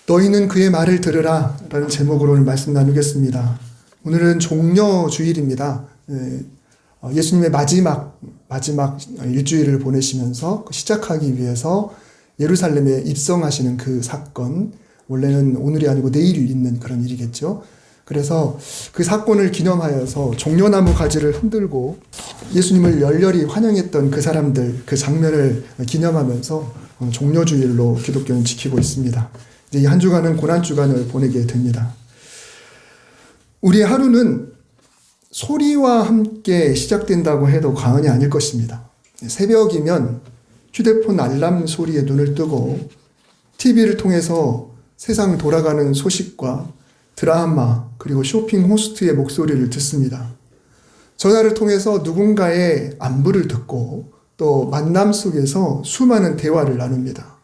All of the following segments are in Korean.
너희는 그의 말을 들으라 라는 제목으로 오늘 말씀 나누겠습니다. 오늘은 종려주일입니다. 예수님의 마지막 일주일을 보내시면서 시작하기 위해서 예루살렘에 입성하시는 그 사건, 원래는 오늘이 아니고 내일 있는 그런 일이겠죠. 그래서 그 사건을 기념하여서 종려나무 가지를 흔들고 예수님을 열렬히 환영했던 그 사람들, 그 장면을 기념하면서 종려주일로 기독교는 지키고 있습니다. 이제 이 한 주간은 고난주간을 보내게 됩니다. 우리의 하루는 소리와 함께 시작된다고 해도 과언이 아닐 것입니다. 새벽이면 휴대폰 알람 소리에 눈을 뜨고 TV를 통해서 세상 돌아가는 소식과 드라마 그리고 쇼핑 호스트의 목소리를 듣습니다. 전화를 통해서 누군가의 안부를 듣고 또 만남 속에서 수많은 대화를 나눕니다.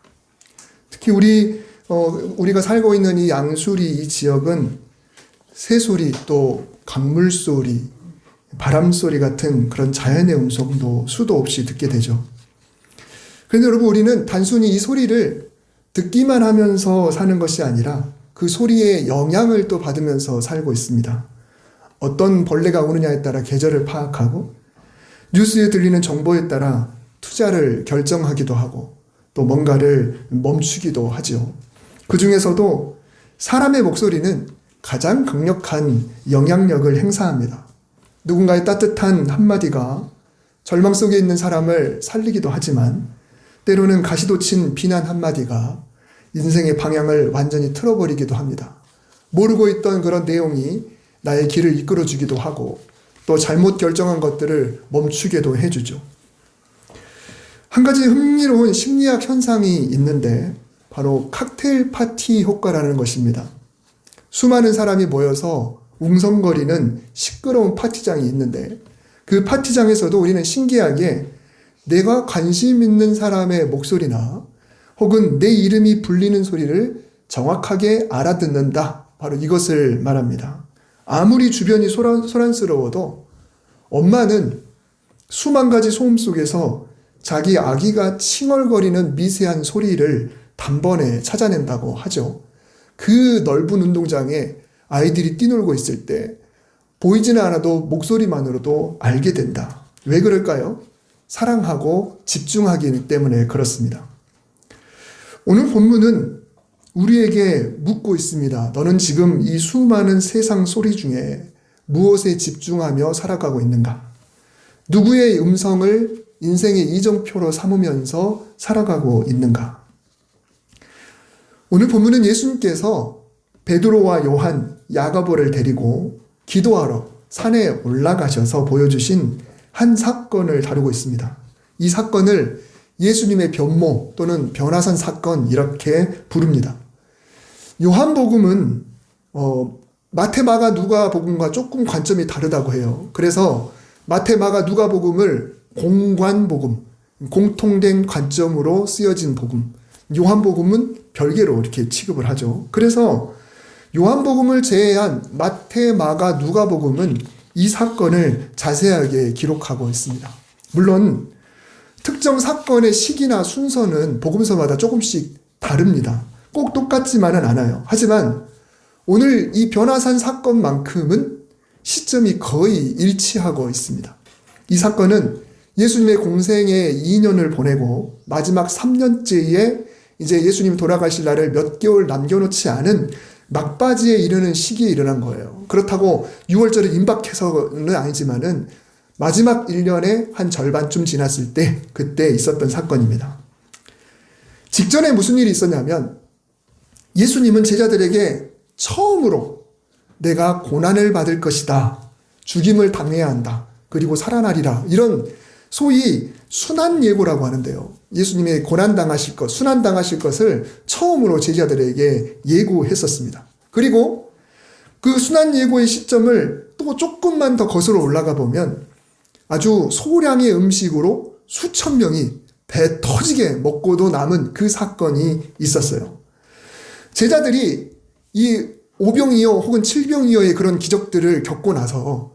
특히 우리가 살고 있는 이 양수리 이 지역은 새소리 또 강물소리, 바람소리 같은 그런 자연의 음성도 수도 없이 듣게 되죠. 그런데 여러분, 우리는 단순히 이 소리를 듣기만 하면서 사는 것이 아니라 그 소리의 영향을 또 받으면서 살고 있습니다. 어떤 벌레가 오느냐에 따라 계절을 파악하고 뉴스에 들리는 정보에 따라 투자를 결정하기도 하고 또 뭔가를 멈추기도 하죠. 그 중에서도 사람의 목소리는 가장 강력한 영향력을 행사합니다. 누군가의 따뜻한 한마디가 절망 속에 있는 사람을 살리기도 하지만 때로는 가시돋친 비난 한마디가 인생의 방향을 완전히 틀어버리기도 합니다. 모르고 있던 그런 내용이 나의 길을 이끌어주기도 하고 또 잘못 결정한 것들을 멈추게도 해주죠. 한 가지 흥미로운 심리학 현상이 있는데 바로 칵테일 파티 효과라는 것입니다. 수많은 사람이 모여서 웅성거리는 시끄러운 파티장이 있는데 그 파티장에서도 우리는 신기하게 내가 관심 있는 사람의 목소리나 혹은 내 이름이 불리는 소리를 정확하게 알아듣는다. 바로 이것을 말합니다. 아무리 주변이 소란스러워도 엄마는 수만 가지 소음 속에서 자기 아기가 칭얼거리는 미세한 소리를 단번에 찾아낸다고 하죠. 그 넓은 운동장에 아이들이 뛰놀고 있을 때 보이지는 않아도 목소리만으로도 알게 된다. 왜 그럴까요? 사랑하고 집중하기 때문에 그렇습니다. 오늘 본문은 우리에게 묻고 있습니다. 너는 지금 이 수많은 세상 소리 중에 무엇에 집중하며 살아가고 있는가? 누구의 음성을 인생의 이정표로 삼으면서 살아가고 있는가? 오늘 본문은 예수님께서 베드로와 요한, 야고보를 데리고 기도하러 산에 올라가셔서 보여주신 한 사건을 다루고 있습니다. 이 사건을 예수님의 변모 또는 변화산 사건 이렇게 부릅니다. 요한복음은 마태, 마가, 누가복음과 조금 관점이 다르다고 해요. 그래서 마태, 마가, 누가복음을 공관복음, 공통된 관점으로 쓰여진 복음, 요한복음은 별개로 이렇게 취급을 하죠. 그래서 요한복음을 제외한 마태, 마가, 누가복음은 이 사건을 자세하게 기록하고 있습니다. 물론 특정 사건의 시기나 순서는 복음서마다 조금씩 다릅니다. 꼭 똑같지만은 않아요. 하지만 오늘 이 변화산 사건만큼은 시점이 거의 일치하고 있습니다. 이 사건은 예수님의 공생에 2년을 보내고 마지막 3년째에 이제 예수님 돌아가실 날을 몇 개월 남겨놓지 않은 막바지에 이르는 시기에 일어난 거예요. 그렇다고 6월절을 임박해서는 아니지만은 마지막 1년의 한 절반쯤 지났을 때 그때 있었던 사건입니다. 직전에 무슨 일이 있었냐면 예수님은 제자들에게 처음으로 내가 고난을 받을 것이다. 죽임을 당해야 한다. 그리고 살아나리라. 이런 소위 순환 예고라고 하는데요. 예수님의 고난당하실 것, 순환당하실 것을 처음으로 제자들에게 예고했었습니다. 그리고 그 순환 예고의 시점을 또 조금만 더 거슬러 올라가 보면 아주 소량의 음식으로 수천 명이 배 터지게 먹고도 남은 그 사건이 있었어요. 제자들이 이 오병이어 혹은 칠병이어의 그런 기적들을 겪고 나서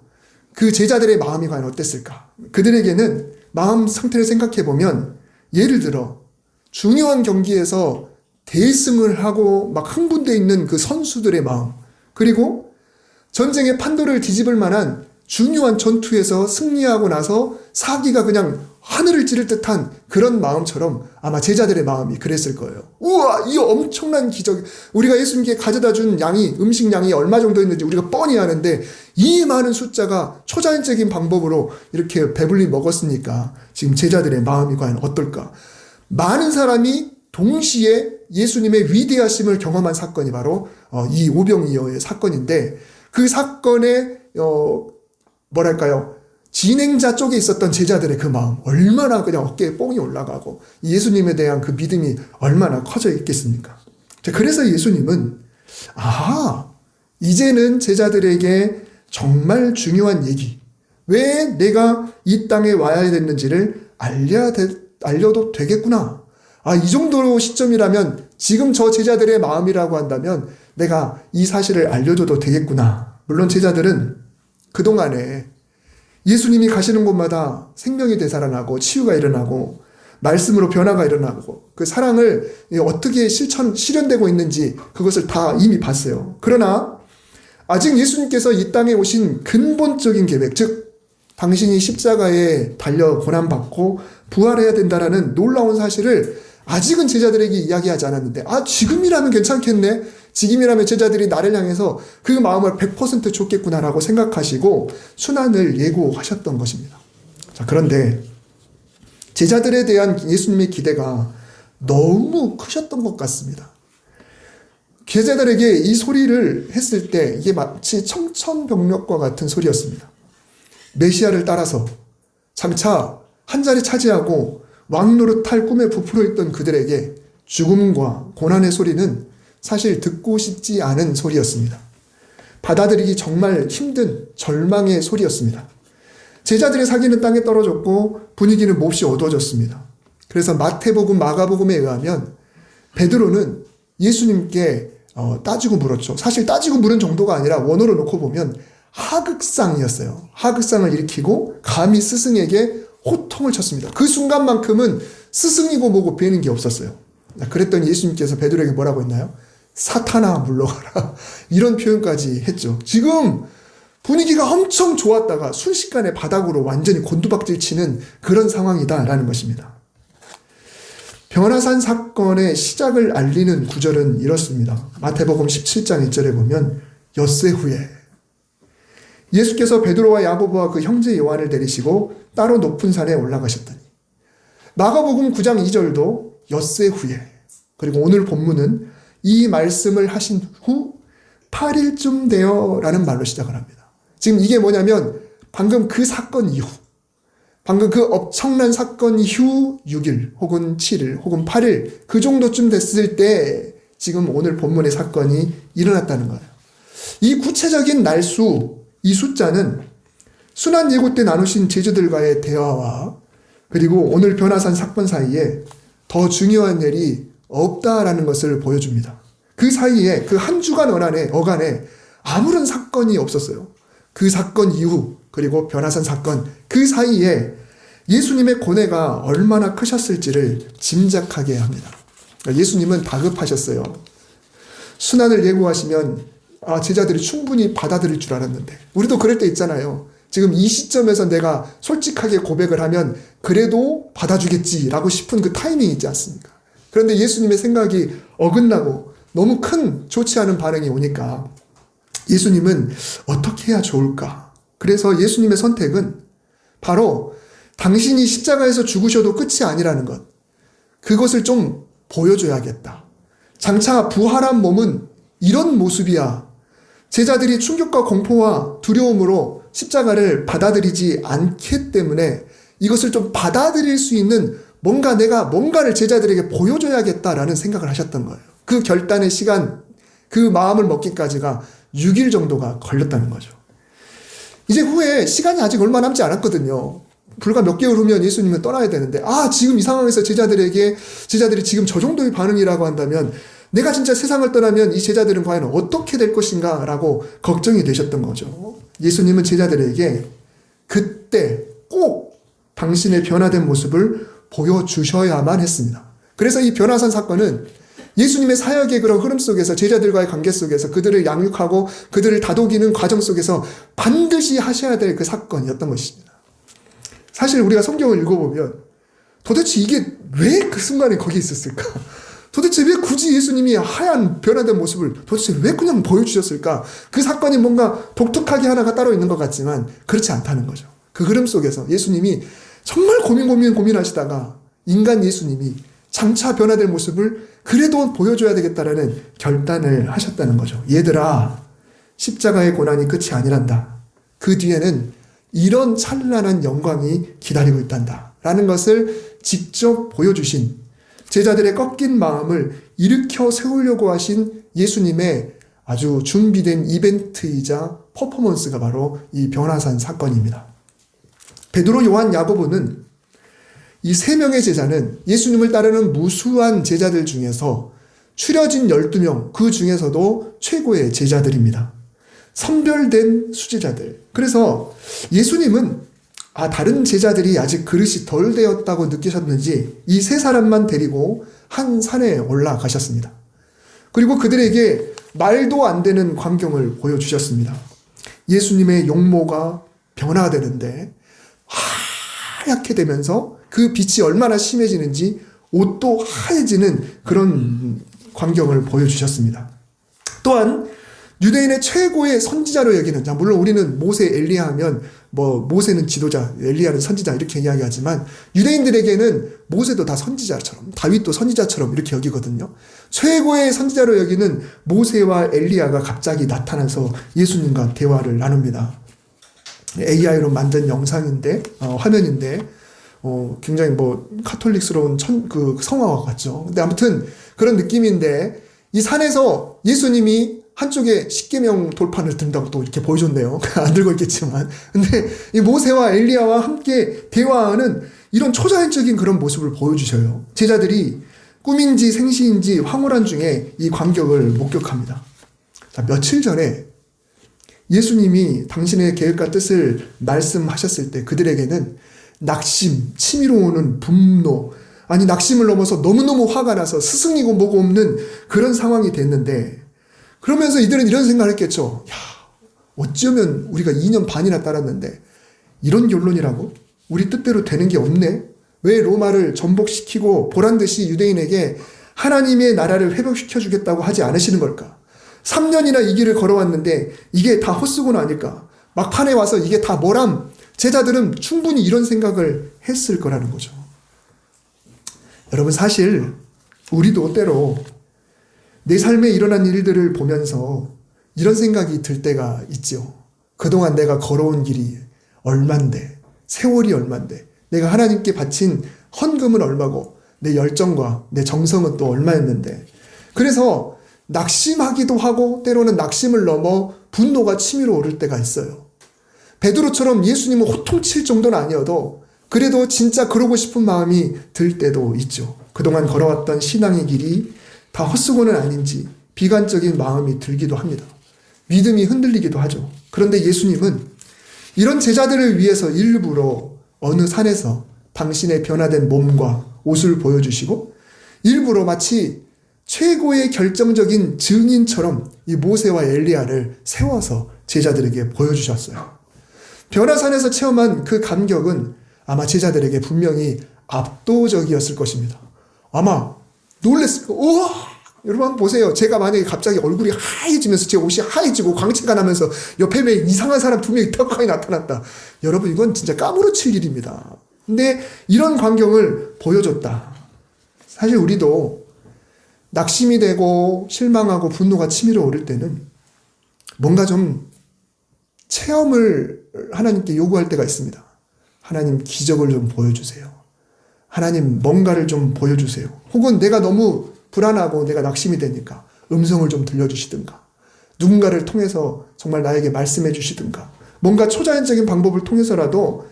그 제자들의 마음이 과연 어땠을까? 그들에게는 마음 상태를 생각해 보면 예를 들어 중요한 경기에서 대승을 하고 막 흥분되어 있는 그 선수들의 마음, 그리고 전쟁의 판도를 뒤집을 만한 중요한 전투에서 승리하고 나서 사기가 그냥 하늘을 찌를 듯한 그런 마음처럼 아마 제자들의 마음이 그랬을 거예요. 우와, 이 엄청난 기적, 우리가 예수님께 가져다 준 양이, 음식 양이 얼마 정도 있는지 우리가 뻔히 아는데 이 많은 숫자가 초자연적인 방법으로 이렇게 배불리 먹었으니까 지금 제자들의 마음이 과연 어떨까? 많은 사람이 동시에 예수님의 위대하심을 경험한 사건이 바로 이 오병이어의 사건인데, 그 사건의 뭐랄까요, 진행자 쪽에 있었던 제자들의 그 마음, 얼마나 그냥 어깨에 뽕이 올라가고 예수님에 대한 그 믿음이 얼마나 커져 있겠습니까? 그래서 예수님은 이제는 제자들에게 정말 중요한 얘기, 왜 내가 이 땅에 와야 됐는지를 알려도 되겠구나. 이 정도로 시점이라면 지금 저 제자들의 마음이라고 한다면 내가 이 사실을 알려줘도 되겠구나. 물론 제자들은 그동안에 예수님이 가시는 곳마다 생명이 되살아나고 치유가 일어나고 말씀으로 변화가 일어나고 그 사랑을 어떻게 실현되고 있는지 그것을 다 이미 봤어요. 그러나 아직 예수님께서 이 땅에 오신 근본적인 계획, 즉 당신이 십자가에 달려 고난받고 부활해야 된다라는 놀라운 사실을 아직은 제자들에게 이야기하지 않았는데, 지금이라면 괜찮겠네, 지금이라면 제자들이 나를 향해서 그 마음을 100% 줬겠구나라고 생각하시고 순환을 예고하셨던 것입니다. 그런데 제자들에 대한 예수님의 기대가 너무 크셨던 것 같습니다. 제자들에게 이 소리를 했을 때 이게 마치 청천벽력과 같은 소리였습니다. 메시아를 따라서 장차 한 자리 차지하고 왕노릇할 꿈에 부풀어 있던 그들에게 죽음과 고난의 소리는 사실 듣고 싶지 않은 소리였습니다. 받아들이기 정말 힘든 절망의 소리였습니다. 제자들의 사기는 땅에 떨어졌고 분위기는 몹시 어두워졌습니다. 그래서 마태복음, 마가복음에 의하면 베드로는 예수님께 따지고 물었죠. 사실 따지고 물은 정도가 아니라 원어로 놓고 보면 하극상이었어요. 하극상을 일으키고 감히 스승에게 호통을 쳤습니다. 그 순간만큼은 스승이고 뭐고 배는 게 없었어요. 그랬더니 예수님께서 베드로에게 뭐라고 했나요? 사탄아 물러가라. 이런 표현까지 했죠. 지금 분위기가 엄청 좋았다가 순식간에 바닥으로 완전히 곤두박질 치는 그런 상황이다라는 것입니다. 변화산 사건의 시작을 알리는 구절은 이렇습니다. 마태복음 17장 1절에 보면 엿새 후에 예수께서 베드로와 야고보와 그 형제 요한을 데리시고 따로 높은 산에 올라가셨더니, 마가복음 9장 2절도 엿새 후에, 그리고 오늘 본문은 이 말씀을 하신 후 8일쯤 되어 라는 말로 시작을 합니다. 지금 이게 뭐냐면 방금 그 사건 이후, 방금 그 엄청난 사건 이후 6일 혹은 7일 혹은 8일 그 정도쯤 됐을 때 지금 오늘 본문의 사건이 일어났다는 거예요. 이 구체적인 날수, 이 숫자는 순환 예고 때 나누신 제자들과의 대화와 그리고 오늘 변화산 사건 사이에 더 중요한 일이 없다라는 것을 보여줍니다. 그 사이에 그 한 주간 어간에 아무런 사건이 없었어요. 그 사건 이후 그리고 변화산 사건 그 사이에 예수님의 고뇌가 얼마나 크셨을지를 짐작하게 합니다. 예수님은 다급하셨어요. 순환을 예고하시면 제자들이 충분히 받아들일 줄 알았는데, 우리도 그럴 때 있잖아요. 지금 이 시점에서 내가 솔직하게 고백을 하면 그래도 받아주겠지라고 싶은 그 타이밍이 있지 않습니까? 그런데 예수님의 생각이 어긋나고 너무 큰 좋지 않은 반응이 오니까 예수님은 어떻게 해야 좋을까? 그래서 예수님의 선택은 바로 당신이 십자가에서 죽으셔도 끝이 아니라는 것, 그것을 좀 보여줘야겠다. 장차 부활한 몸은 이런 모습이야. 제자들이 충격과 공포와 두려움으로 십자가를 받아들이지 않기 때문에 이것을 좀 받아들일 수 있는 내가 뭔가를 제자들에게 보여줘야겠다라는 생각을 하셨던 거예요. 그 결단의 시간, 그 마음을 먹기까지가 6일 정도가 걸렸다는 거죠. 이제 후에 시간이 아직 얼마 남지 않았거든요. 불과 몇 개월 후면 예수님은 떠나야 되는데, 지금 이 상황에서 제자들이 지금 저 정도의 반응이라고 한다면 내가 진짜 세상을 떠나면 이 제자들은 과연 어떻게 될 것인가 라고 걱정이 되셨던 거죠. 예수님은 제자들에게 그때 꼭 당신의 변화된 모습을 보여주셔야만 했습니다. 그래서 이 변화산 사건은 예수님의 사역의 그런 흐름 속에서 제자들과의 관계 속에서 그들을 양육하고 그들을 다독이는 과정 속에서 반드시 하셔야 될 그 사건이었던 것입니다. 사실 우리가 성경을 읽어보면 도대체 이게 왜 그 순간에 거기 있었을까? 도대체 왜 굳이 예수님이 하얀 변화된 모습을 도대체 왜 그냥 보여주셨을까? 그 사건이 뭔가 독특하게 하나가 따로 있는 것 같지만 그렇지 않다는 거죠. 그 흐름 속에서 예수님이 정말 고민하시다가 인간 예수님이 장차 변화될 모습을 그래도 보여줘야 되겠다라는 결단을 하셨다는 거죠. 얘들아, 십자가의 고난이 끝이 아니란다. 그 뒤에는 이런 찬란한 영광이 기다리고 있단다. 라는 것을 직접 보여주신 제자들의 꺾인 마음을 일으켜 세우려고 하신 예수님의 아주 준비된 이벤트이자 퍼포먼스가 바로 이 변화산 사건입니다. 베드로, 요한, 야고보는 이 세 명의 제자는 예수님을 따르는 무수한 제자들 중에서 추려진 12명, 그 중에서도 최고의 제자들입니다. 선별된 수제자들. 그래서 예수님은 다른 제자들이 아직 그릇이 덜 되었다고 느끼셨는지 이 세 사람만 데리고 한 산에 올라가셨습니다. 그리고 그들에게 말도 안 되는 광경을 보여주셨습니다. 예수님의 용모가 변화되는데 하얗게 되면서 그 빛이 얼마나 심해지는지 옷도 하얘지는 그런 광경을 보여주셨습니다. 또한 유대인의 최고의 선지자로 여기는, 물론 우리는 모세, 엘리야 하면 모세는 지도자, 엘리야는 선지자 이렇게 이야기하지만 유대인들에게는 모세도 다 선지자처럼, 다윗도 선지자처럼 이렇게 여기거든요. 최고의 선지자로 여기는 모세와 엘리야가 갑자기 나타나서 예수님과 대화를 나눕니다. AI로 만든 영상인데, 화면인데, 굉장히 카톨릭스러운 그 성화와 같죠. 근데 아무튼 그런 느낌인데, 이 산에서 예수님이 한쪽에 십계명 돌판을 든다고 또 이렇게 보여줬네요. 안 들고 있겠지만. 근데 이 모세와 엘리야와 함께 대화하는 이런 초자연적인 그런 모습을 보여주셔요. 제자들이 꿈인지 생시인지 황홀한 중에 이 광경을 목격합니다. 자, 며칠 전에 예수님이 당신의 계획과 뜻을 말씀하셨을 때 그들에게는 낙심, 치밀어 오는 분노, 낙심을 넘어서 너무너무 화가 나서 스승이고 뭐고 없는 그런 상황이 됐는데, 그러면서 이들은 이런 생각을 했겠죠. 어쩌면 우리가 2년 반이나 따랐는데 이런 결론이라고? 우리 뜻대로 되는 게 없네? 왜 로마를 전복시키고 보란듯이 유대인에게 하나님의 나라를 회복시켜 주겠다고 하지 않으시는 걸까? 3년이나 이 길을 걸어왔는데 이게 다 헛수고는 아닐까? 막판에 와서 이게 다 뭐람? 제자들은 충분히 이런 생각을 했을 거라는 거죠. 여러분, 사실 우리도 때로 내 삶에 일어난 일들을 보면서 이런 생각이 들 때가 있죠. 그동안 내가 걸어온 길이 얼만데, 세월이 얼만데, 내가 하나님께 바친 헌금은 얼마고, 내 열정과 내 정성은 또 얼마였는데, 그래서 낙심하기도 하고 때로는 낙심을 넘어 분노가 치밀어 오를 때가 있어요. 베드로처럼 예수님을 호통칠 정도는 아니어도 그래도 진짜 그러고 싶은 마음이 들 때도 있죠. 그동안 걸어왔던 신앙의 길이 다 헛수고는 아닌지 비관적인 마음이 들기도 합니다. 믿음이 흔들리기도 하죠. 그런데 예수님은 이런 제자들을 위해서 일부러 어느 산에서 당신의 변화된 몸과 옷을 보여주시고 일부러 마치 최고의 결정적인 증인처럼 이 모세와 엘리야를 세워서 제자들에게 보여주셨어요. 변화산에서 체험한 그 감격은 아마 제자들에게 분명히 압도적이었을 것입니다. 아마 놀랬을 거예요. 우와! 여러분 한번 보세요. 제가 만약에 갑자기 얼굴이 하얘지면서 제 옷이 하얘지고 광채가 나면서 옆에 왜 이상한 사람 두 명이 떡하니 나타났다. 여러분, 이건 진짜 까무러칠 일입니다. 근데 이런 광경을 보여줬다. 사실 우리도 낙심이 되고 실망하고 분노가 치밀어 오를 때는 뭔가 좀 체험을 하나님께 요구할 때가 있습니다. 하나님, 기적을 좀 보여주세요. 하나님, 뭔가를 좀 보여주세요. 혹은 내가 너무 불안하고 내가 낙심이 되니까 음성을 좀 들려주시든가, 누군가를 통해서 정말 나에게 말씀해 주시든가, 뭔가 초자연적인 방법을 통해서라도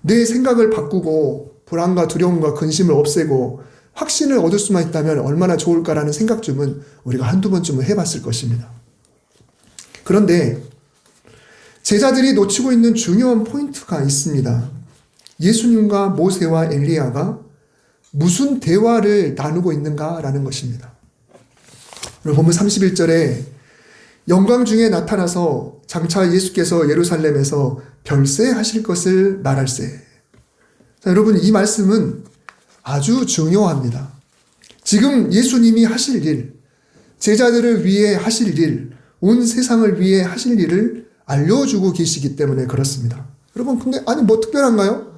내 생각을 바꾸고 불안과 두려움과 근심을 없애고 확신을 얻을 수만 있다면 얼마나 좋을까라는 생각쯤은 우리가 한두 번쯤은 해봤을 것입니다. 그런데 제자들이 놓치고 있는 중요한 포인트가 있습니다. 예수님과 모세와 엘리야가 무슨 대화를 나누고 있는가라는 것입니다. 오늘 본문 31절에 영광 중에 나타나서 장차 예수께서 예루살렘에서 별세하실 것을 말할세. 자, 여러분, 이 말씀은 아주 중요합니다. 지금 예수님이 하실 일, 제자들을 위해 하실 일, 온 세상을 위해 하실 일을 알려주고 계시기 때문에 그렇습니다. 여러분, 근데 아니 뭐 특별한가요?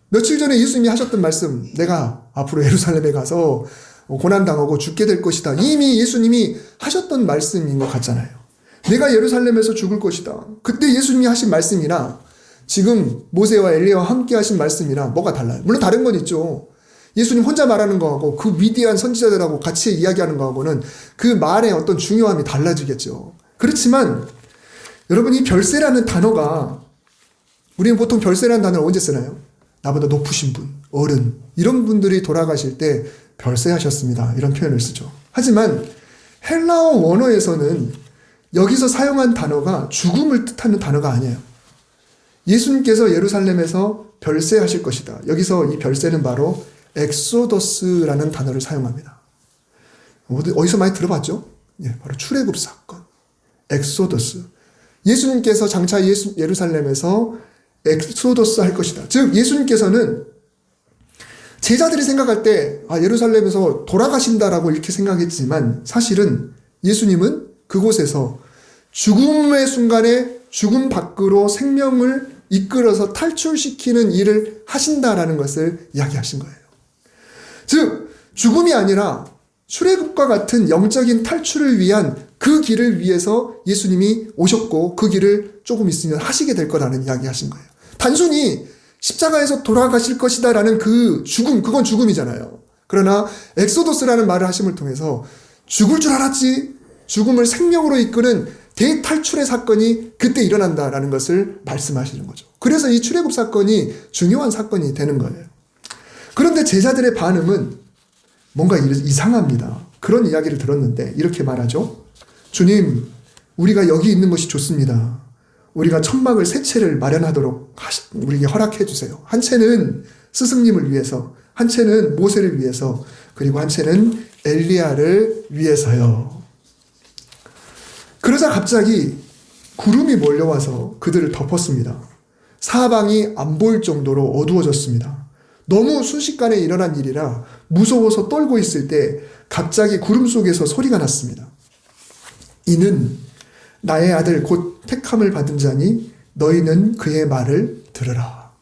며칠 전에 예수님이 하셨던 말씀, 내가 앞으로 예루살렘에 가서 고난당하고 죽게 될 것이다. 이미 예수님이 하셨던 말씀인 것 같잖아요. 내가 예루살렘에서 죽을 것이다. 그때 예수님이 하신 말씀이나 지금 모세와 엘리야와 함께 하신 말씀이나 뭐가 달라요? 물론 다른 건 있죠. 예수님 혼자 말하는 거하고 그 위대한 선지자들하고 같이 이야기하는 거하고는 그 말의 어떤 중요함이 달라지겠죠. 그렇지만 여러분, 이 별세라는 단어가, 우리는 보통 별세라는 단어를 언제 쓰나요? 나보다 높으신 분, 어른, 이런 분들이 돌아가실 때 별세하셨습니다, 이런 표현을 쓰죠. 하지만 헬라어 원어에서는 여기서 사용한 단어가 죽음을 뜻하는 단어가 아니에요. 예수님께서 예루살렘에서 별세하실 것이다. 여기서 이 별세는 바로 엑소더스라는 단어를 사용합니다. 어디서 많이 들어봤죠? 예, 바로 출애굽 사건. 엑소더스. 예수님께서 장차 예루살렘에서 엑소더스 할 것이다. 즉 예수님께서는 제자들이 생각할 때 예루살렘에서 돌아가신다라고 이렇게 생각했지만, 사실은 예수님은 그곳에서 죽음의 순간에 죽음 밖으로 생명을 이끌어서 탈출시키는 일을 하신다라는 것을 이야기하신 거예요. 즉 죽음이 아니라 출애굽과 같은 영적인 탈출을 위한 그 길을 위해서 예수님이 오셨고 그 길을 조금 있으면 하시게 될 거라는 이야기하신 거예요. 단순히 십자가에서 돌아가실 것이다 라는 그 죽음, 그건 죽음이잖아요. 그러나 엑소더스라는 말을 하심을 통해서 죽을 줄 알았지, 죽음을 생명으로 이끄는 대탈출의 사건이 그때 일어난다라는 것을 말씀하시는 거죠. 그래서 이 출애굽 사건이 중요한 사건이 되는 거예요. 그런데 제자들의 반응은 뭔가 이상합니다. 그런 이야기를 들었는데 이렇게 말하죠. 주님, 우리가 여기 있는 것이 좋습니다. 우리가 천막을 세 채를 마련하도록 우리에게 허락해 주세요. 한 채는 스승님을 위해서, 한 채는 모세를 위해서, 그리고 한 채는 엘리야를 위해서요. 그러자 갑자기 구름이 몰려와서 그들을 덮었습니다. 사방이 안 보일 정도로 어두워졌습니다. 너무 순식간에 일어난 일이라 무서워서 떨고 있을 때 갑자기 구름 속에서 소리가 났습니다. 이는 나의 아들 곧 택함을 받은 자니 너희는 그의 말을 들으라.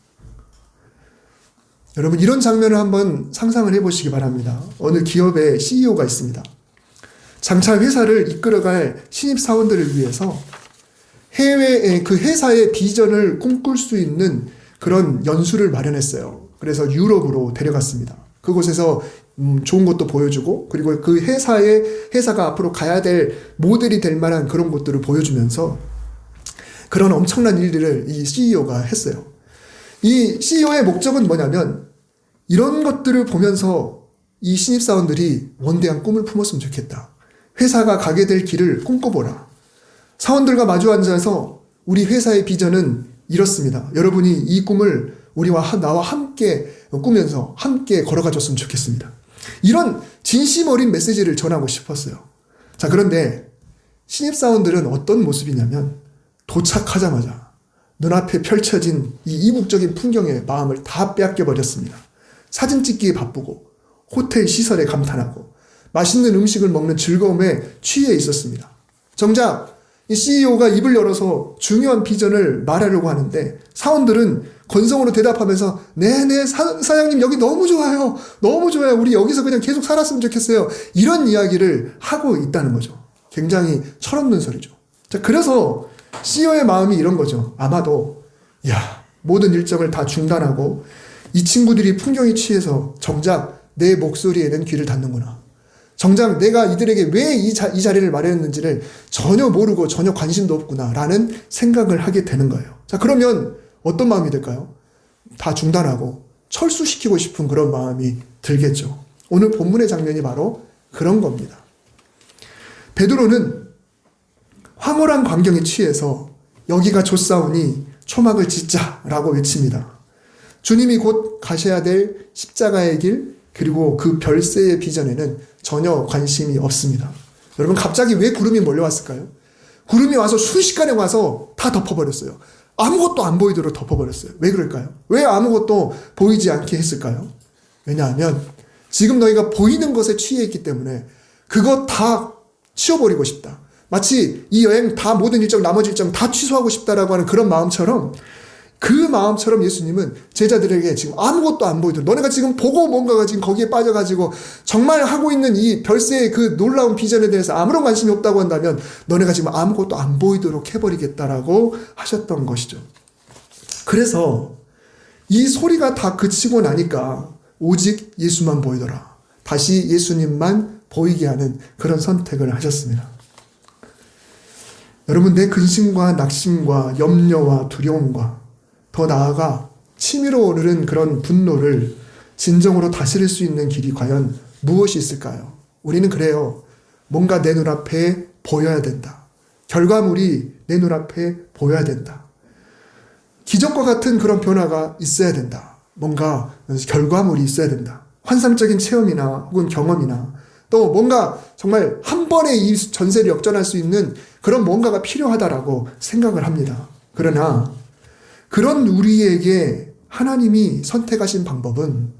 여러분, 이런 장면을 한번 상상을 해보시기 바랍니다. 어느 기업의 CEO가 있습니다. 장차 회사를 이끌어갈 신입사원들을 위해서 해외에 그 회사의 비전을 꿈꿀 수 있는 그런 연수를 마련했어요. 그래서 유럽으로 데려갔습니다. 그곳에서 좋은 것도 보여주고, 그리고 그 회사가 앞으로 가야 될 모델이 될 만한 그런 것들을 보여주면서 그런 엄청난 일들을 이 CEO가 했어요. 이 CEO의 목적은 뭐냐면, 이런 것들을 보면서 이 신입사원들이 원대한 꿈을 품었으면 좋겠다. 회사가 가게 될 길을 꿈꿔보라. 사원들과 마주 앉아서 우리 회사의 비전은 이렇습니다. 여러분이 이 꿈을 나와 함께 꾸면서 함께 걸어가 줬으면 좋겠습니다. 이런 진심 어린 메시지를 전하고 싶었어요. 자, 그런데 신입사원들은 어떤 모습이냐면, 도착하자마자 눈앞에 펼쳐진 이 이국적인 풍경에 마음을 다 빼앗겨버렸습니다. 사진 찍기에 바쁘고 호텔 시설에 감탄하고 맛있는 음식을 먹는 즐거움에 취해 있었습니다. 정작 이 CEO가 입을 열어서 중요한 비전을 말하려고 하는데 사원들은 건성으로 대답하면서 네네 사장님 여기 너무 좋아요. 너무 좋아요. 우리 여기서 그냥 계속 살았으면 좋겠어요. 이런 이야기를 하고 있다는 거죠. 굉장히 철없는 소리죠. 자, 그래서 CEO의 마음이 이런 거죠. 아마도 모든 일정을 다 중단하고 이 친구들이 풍경에 취해서 정작 내 목소리에는 귀를 닫는구나. 정작 내가 이들에게 왜 이 자리를 마련했는지를 전혀 모르고 전혀 관심도 없구나 라는 생각을 하게 되는 거예요. 자, 그러면 어떤 마음이 들까요? 다 중단하고 철수시키고 싶은 그런 마음이 들겠죠. 오늘 본문의 장면이 바로 그런 겁니다. 베드로는 황홀한 광경에 취해서 여기가 좋사오니 초막을 짓자라고 외칩니다. 주님이 곧 가셔야 될 십자가의 길, 그리고 그 별세의 비전에는 전혀 관심이 없습니다. 여러분, 갑자기 왜 구름이 몰려왔을까요? 구름이 와서 순식간에 와서 다 덮어버렸어요. 아무것도 안 보이도록 덮어버렸어요. 왜 그럴까요? 왜 아무것도 보이지 않게 했을까요? 왜냐하면 지금 너희가 보이는 것에 취해 있기 때문에 그거 다 치워버리고 싶다. 마치 이 여행 다 모든 일정, 나머지 일정 다 취소하고 싶다라고 하는 그런 마음처럼, 그 마음처럼 예수님은 제자들에게 지금 아무것도 안 보이도록, 너네가 지금 보고 뭔가가 지금 거기에 빠져가지고 정말 하고 있는 이 별세의 그 놀라운 비전에 대해서 아무런 관심이 없다고 한다면 너네가 지금 아무것도 안 보이도록 해버리겠다라고 하셨던 것이죠. 그래서 이 소리가 다 그치고 나니까 오직 예수만 보이더라. 다시 예수님만 보이게 하는 그런 선택을 하셨습니다. 여러분, 내 근심과 낙심과 염려와 두려움과 더 나아가 치밀어 오르는 그런 분노를 진정으로 다스릴 수 있는 길이 과연 무엇이 있을까요? 우리는 그래요. 뭔가 내 눈앞에 보여야 된다. 결과물이 내 눈앞에 보여야 된다. 기적과 같은 그런 변화가 있어야 된다. 뭔가 결과물이 있어야 된다. 환상적인 체험이나 혹은 경험이나 또 뭔가 정말 한 번에 이 전세를 역전할 수 있는 그런 뭔가가 필요하다라고 생각을 합니다. 그러나 그런 우리에게 하나님이 선택하신 방법은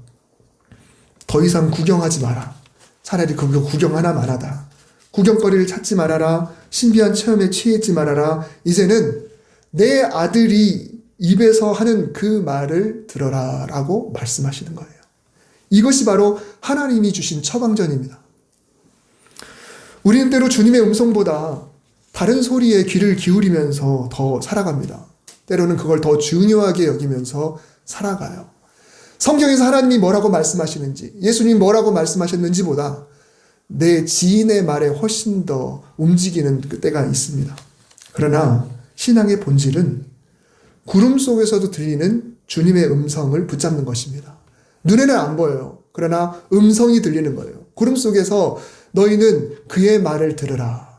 더 이상 구경하지 마라. 차라리 그거 구경 하나 말하다. 구경거리를 찾지 말아라. 신비한 체험에 취했지 말아라. 이제는 내 아들이 입에서 하는 그 말을 들어라 라고 말씀하시는 거예요. 이것이 바로 하나님이 주신 처방전입니다. 우리는 때로 주님의 음성보다 다른 소리에 귀를 기울이면서 더 살아갑니다. 때로는 그걸 더 중요하게 여기면서 살아가요. 성경에서 하나님이 뭐라고 말씀하시는지, 예수님이 뭐라고 말씀하셨는지보다 내 지인의 말에 훨씬 더 움직이는 때가 있습니다. 그러나 신앙의 본질은 구름 속에서도 들리는 주님의 음성을 붙잡는 것입니다. 눈에는 안 보여요. 그러나 음성이 들리는 거예요. 구름 속에서 너희는 그의 말을 들으라.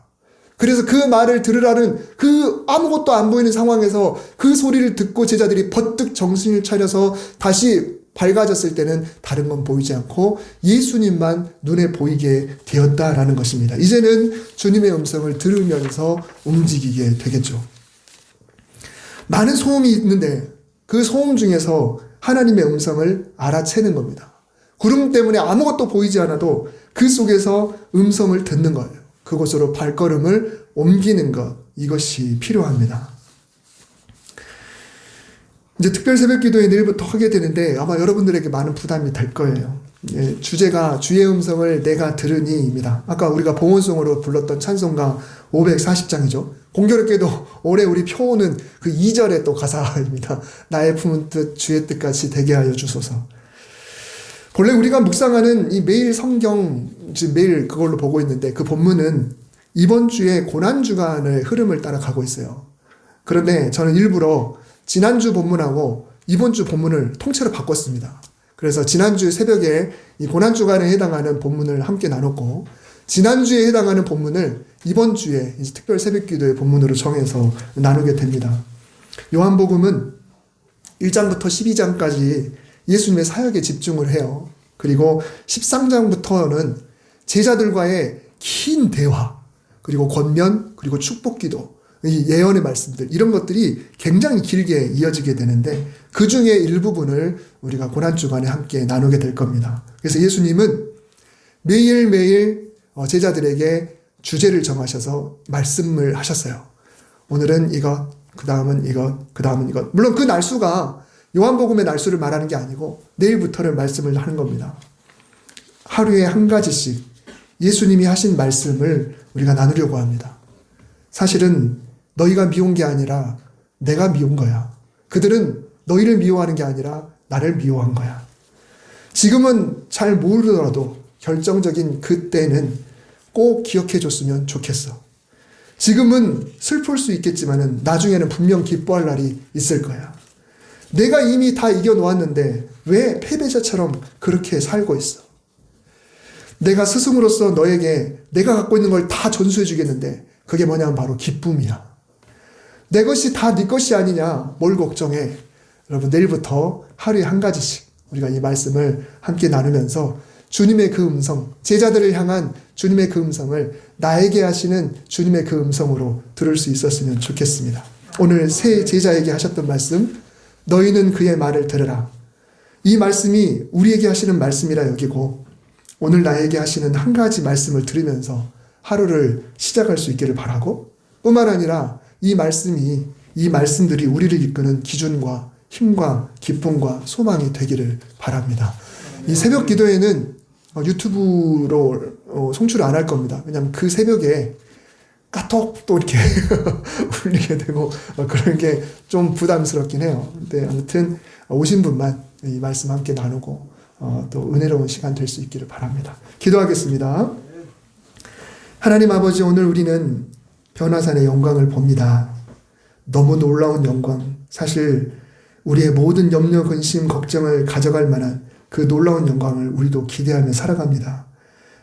그래서 그 말을 들으라는 그 아무것도 안 보이는 상황에서 그 소리를 듣고 제자들이 버뜩 정신을 차려서 다시 밝아졌을 때는 다른 건 보이지 않고 예수님만 눈에 보이게 되었다라는 것입니다. 이제는 주님의 음성을 들으면서 움직이게 되겠죠. 많은 소음이 있는데 그 소음 중에서 하나님의 음성을 알아채는 겁니다. 구름 때문에 아무것도 보이지 않아도 그 속에서 음성을 듣는 거예요. 그곳으로 발걸음을 옮기는 것, 이것이 필요합니다. 이제 특별 새벽 기도회 내일부터 하게 되는데 아마 여러분들에게 많은 부담이 될 거예요. 예, 주제가 주의 음성을 내가 들으니입니다. 아까 우리가 봉헌송으로 불렀던 찬송가 540장이죠. 공교롭게도 올해 우리 표오는 그 2절의 또 가사입니다. 나의 품은 뜻 주의 뜻같이 되게 하여 주소서. 본래 우리가 묵상하는 이 매일 성경, 지금 매일 그걸로 보고 있는데 그 본문은 이번 주에 고난주간의 흐름을 따라가고 있어요. 그런데 저는 일부러 지난주 본문하고 이번 주 본문을 통째로 바꿨습니다. 그래서 지난주 새벽에 이 고난주간에 해당하는 본문을 함께 나눴고, 지난주에 해당하는 본문을 이번 주에 이제 특별 새벽기도의 본문으로 정해서 나누게 됩니다. 요한복음은 1장부터 12장까지 예수님의 사역에 집중을 해요. 그리고 13장부터는 제자들과의 긴 대화, 그리고 권면, 그리고 축복기도, 이 예언의 말씀들, 이런 것들이 굉장히 길게 이어지게 되는데 그 중에 일부분을 우리가 고난주간에 함께 나누게 될 겁니다. 그래서 예수님은 매일매일 제자들에게 주제를 정하셔서 말씀을 하셨어요. 오늘은 이것, 그 다음은 이것, 그 다음은 이것. 물론 그 날수가 요한복음의 날수를 말하는 게 아니고 내일부터는 말씀을 하는 겁니다. 하루에 한 가지씩 예수님이 하신 말씀을 우리가 나누려고 합니다. 사실은 너희가 미운 게 아니라 내가 미운 거야. 그들은 너희를 미워하는 게 아니라 나를 미워한 거야. 지금은 잘 모르더라도 결정적인 그때는 꼭 기억해 줬으면 좋겠어. 지금은 슬플 수 있겠지만은 나중에는 분명 기뻐할 날이 있을 거야. 내가 이미 다 이겨놓았는데 왜 패배자처럼 그렇게 살고 있어? 내가 스승으로서 너에게 내가 갖고 있는 걸 다 전수해 주겠는데 그게 뭐냐면 바로 기쁨이야. 내 것이 다 네 것이 아니냐? 뭘 걱정해? 여러분, 내일부터 하루에 한 가지씩 우리가 이 말씀을 함께 나누면서 주님의 그 음성, 제자들을 향한 주님의 그 음성을 나에게 하시는 주님의 그 음성으로 들을 수 있었으면 좋겠습니다. 오늘 새 제자에게 하셨던 말씀, 너희는 그의 말을 들으라. 이 말씀이 우리에게 하시는 말씀이라 여기고 오늘 나에게 하시는 한 가지 말씀을 들으면서 하루를 시작할 수 있기를 바라고, 뿐만 아니라 이 말씀들이 우리를 이끄는 기준과 힘과 기쁨과 소망이 되기를 바랍니다. 이 새벽 기도에는 유튜브로 송출을 안 할 겁니다. 왜냐하면 그 새벽에 까톡도 이렇게 울리게 되고 그런 게 좀 부담스럽긴 해요. 근데 아무튼 오신 분만 이 말씀 함께 나누고 또 은혜로운 시간 될 수 있기를 바랍니다. 기도하겠습니다. 하나님 아버지, 오늘 우리는 변화산의 영광을 봅니다. 너무 놀라운 영광, 사실 우리의 모든 염려, 근심, 걱정을 가져갈 만한 그 놀라운 영광을 우리도 기대하며 살아갑니다.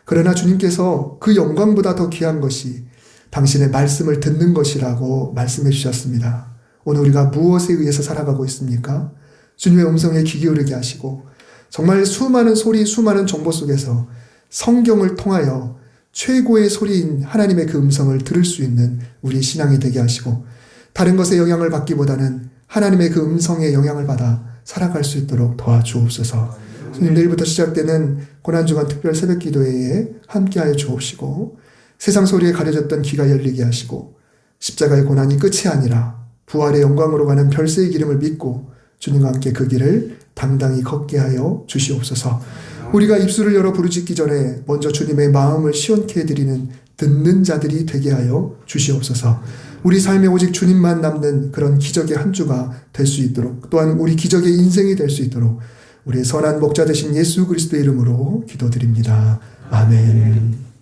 그러나 주님께서 그 영광보다 더 귀한 것이 당신의 말씀을 듣는 것이라고 말씀해 주셨습니다. 오늘 우리가 무엇에 의해서 살아가고 있습니까? 주님의 음성에 귀 기울이게 하시고 정말 수많은 소리, 수많은 정보 속에서 성경을 통하여 최고의 소리인 하나님의 그 음성을 들을 수 있는 우리 신앙이 되게 하시고 다른 것에 영향을 받기보다는 하나님의 그 음성에 영향을 받아 살아갈 수 있도록 도와주옵소서. 주님, 내일부터 시작되는 고난주간 특별 새벽 기도회에 함께하여 주옵시고 세상 소리에 가려졌던 귀가 열리게 하시고 십자가의 고난이 끝이 아니라 부활의 영광으로 가는 별세의 기름을 믿고 주님과 함께 그 길을 당당히 걷게 하여 주시옵소서. 우리가 입술을 열어 부르짖기 전에 먼저 주님의 마음을 시원케 해드리는 듣는 자들이 되게 하여 주시옵소서. 우리 삶에 오직 주님만 남는 그런 기적의 한 주가 될 수 있도록, 또한 우리 기적의 인생이 될 수 있도록 우리의 선한 목자 되신 예수 그리스도의 이름으로 기도드립니다. 아멘.